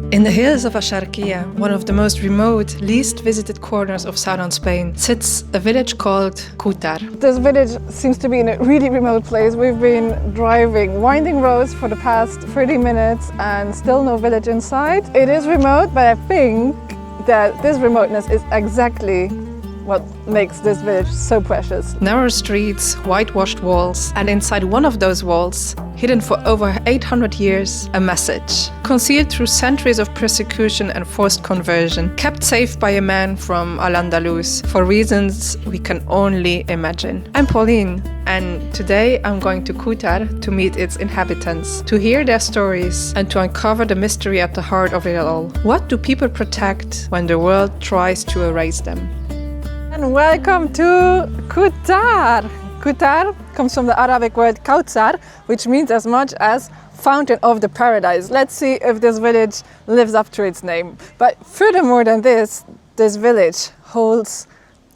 In the hills of Axarquia, one of the most remote, least visited corners of southern Spain, sits a village called Cútar. This village seems to be in a really remote place. We've been driving winding roads for the past 30 minutes and still no village in sight. It is remote, but I think that this remoteness is exactly what makes this village so precious. Narrow streets, whitewashed walls, and inside one of those walls, hidden for over 800 years, a message. Concealed through centuries of persecution and forced conversion, kept safe by a man from Al-Andalus for reasons we can only imagine. I'm Pauline, and today I'm going to Cútar to meet its inhabitants, to hear their stories, and to uncover the mystery at the heart of it all. What do people protect when the world tries to erase them? And welcome to Cútar! Cútar comes from the Arabic word Cútar, which means as much as fountain of the paradise. Let's see if this village lives up to its name. But furthermore than this village holds,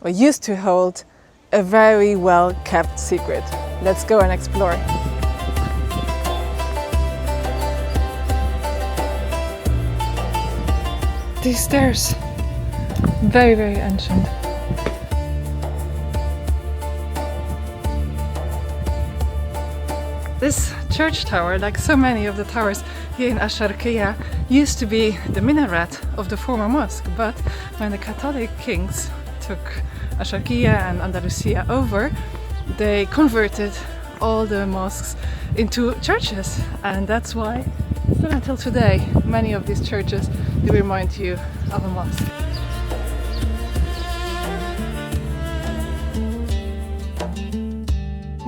or used to hold, a very well-kept secret. Let's go and explore. These stairs, very, very ancient. This church tower, like so many of the towers here in Axarquia, used to be the minaret of the former mosque, but when the Catholic kings took Axarquia and Andalusia over, they converted all the mosques into churches, and that's why still until today many of these churches do remind you of a mosque.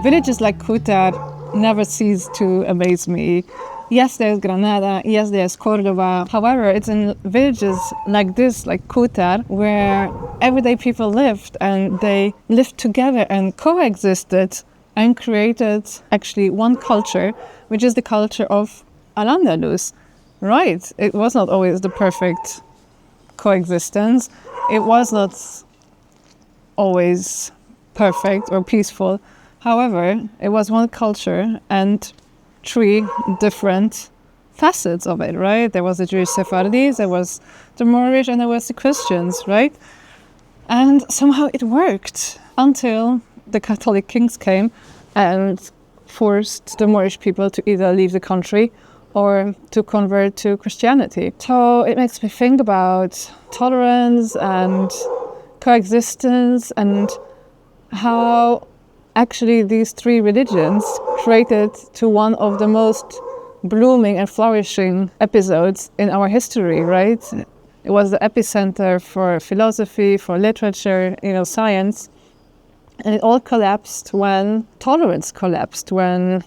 Villages like Cútar never cease to amaze me. Yes, there's Granada, yes, there's Córdoba. However, it's in villages like this, like Cútar, where everyday people lived and they lived together and coexisted and created actually one culture, which is the culture of Al-Andalus. Right, it was not always the perfect coexistence. It was not always perfect or peaceful. However, it was one culture and three different facets of it, right? There was the Jewish Sephardis, there was the Moorish, and there was the Christians, right? And somehow it worked until the Catholic kings came and forced the Moorish people to either leave the country or to convert to Christianity. So it makes me think about tolerance and coexistence and how actually these three religions created to one of the most blooming and flourishing episodes in our history, right? It was the epicenter for philosophy, for literature, science. And it all collapsed when tolerance collapsed, when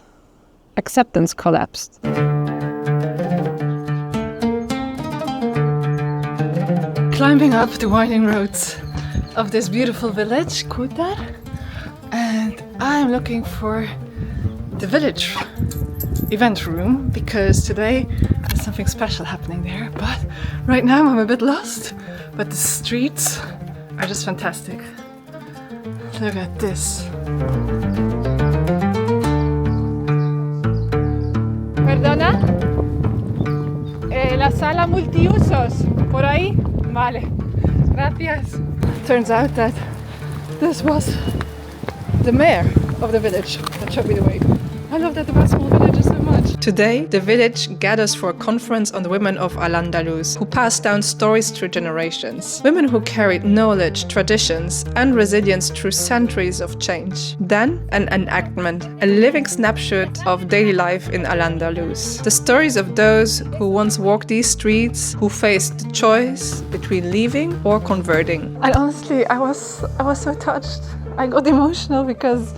acceptance collapsed. Climbing up the winding roads of this beautiful village, Cútar, and I'm looking for the village event room because today there's something special happening there. But right now I'm a bit lost, but the streets are just fantastic. Look at this. Perdona? La sala multiusos, por ahí? Vale, gracias. Turns out that this was the mayor of the village that showed me the way. I love that about small villages so much. Today, the village gathers for a conference on the women of Al-Andalus, who passed down stories through generations. Women who carried knowledge, traditions, and resilience through centuries of change. Then, an enactment, a living snapshot of daily life in Al-Andalus. The stories of those who once walked these streets, who faced the choice between leaving or converting. And honestly, I was so touched. I got emotional because,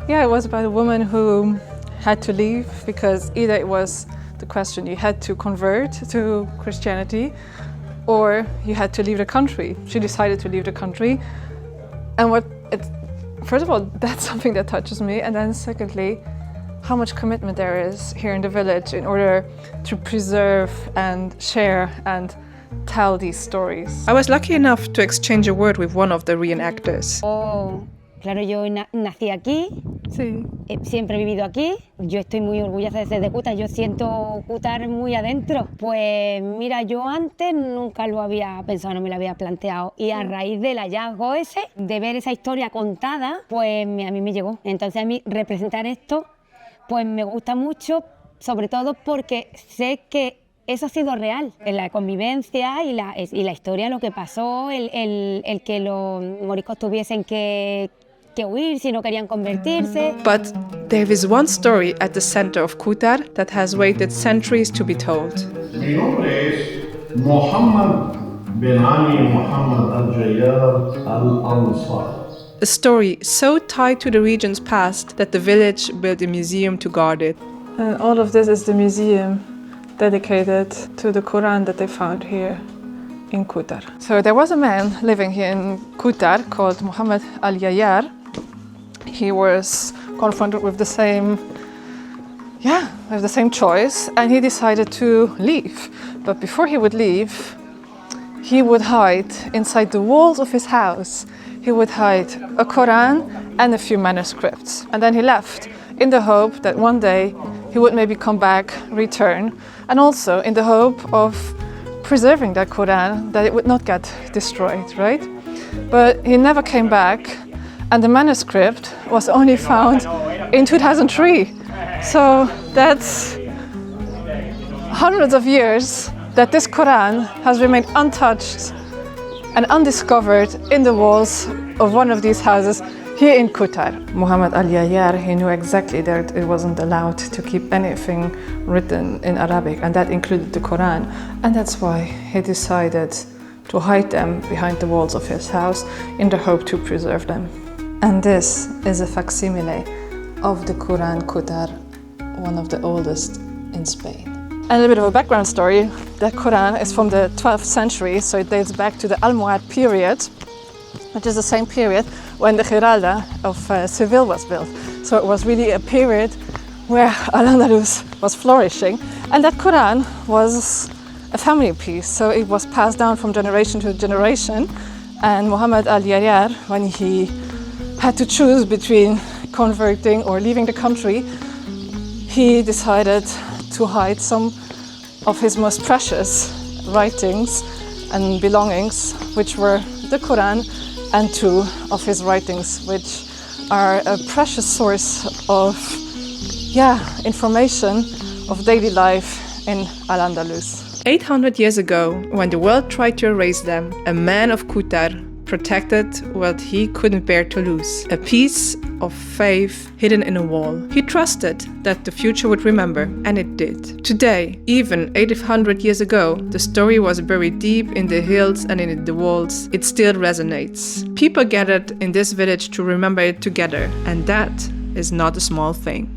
it was about a woman who had to leave because either it was the question you had to convert to Christianity or you had to leave the country. She decided to leave the country. And first of all, that's something that touches me. And then secondly, how much commitment there is here in the village in order to preserve and share and tell these stories. I was lucky enough to exchange a word with one of the reenactors. Claro, yo nací aquí, Sí. Siempre he vivido aquí, yo estoy muy orgullosa de Cútar, yo siento Cútar muy adentro. Pues mira, yo antes nunca lo había pensado, no me lo había planteado, y a raíz del hallazgo ese, de ver esa historia contada, pues a mí me llegó. Entonces a mí representar esto, pues me gusta mucho, sobre todo porque sé que eso ha sido real, en la convivencia y la historia, lo que pasó, el que los moriscos tuviesen que huir si no querían convertirse. But there is one story at the center of Cútar that has waited centuries to be told. Mi nombre es Mohammed bin Ali Muhammad Al-Jayyar Al-Ansar. A story so tied to the region's past that the village built a museum to guard it. And all of this is the museum dedicated to the Quran that they found here in Cútar. So there was a man living here in Cútar called Muhammad Al-Jayyar. He was confronted with the same choice, and he decided to leave. But before he would leave, he would hide inside the walls of his house. He would hide a Quran and a few manuscripts. And then he left in the hope that one day he would maybe come back, return, and also in the hope of preserving that Quran, that it would not get destroyed, right? But he never came back, and the manuscript was only found in 2003. So that's hundreds of years that this Quran has remained untouched and undiscovered in the walls of one of these houses here in Cútar. Muhammad Al-Jayyar, he knew exactly that it wasn't allowed to keep anything written in Arabic, and that included the Quran. And that's why he decided to hide them behind the walls of his house in the hope to preserve them. And this is a facsimile of the Quran Cutar, one of the oldest in Spain. And a little bit of a background story. The Quran is from the 12th century, so it dates back to the Almohad period, which is the same period when the Giralda of Seville was built. So it was really a period where Al-Andalus was flourishing. And that Quran was a family piece, so it was passed down from generation to generation. And Muhammad Al-Jayyar, when he had to choose between converting or leaving the country, he decided to hide some of his most precious writings and belongings, which were the Quran and two of his writings, which are a precious source of information of daily life in Al-Andalus. 800 years ago, when the world tried to erase them, a man of Cútar protected what he couldn't bear to lose, a piece of faith hidden in a wall. He trusted that the future would remember, and it did. Today, even 800 years ago, the story was buried deep in the hills and in the walls. It still resonates. People gathered in this village to remember it together, and that is not a small thing.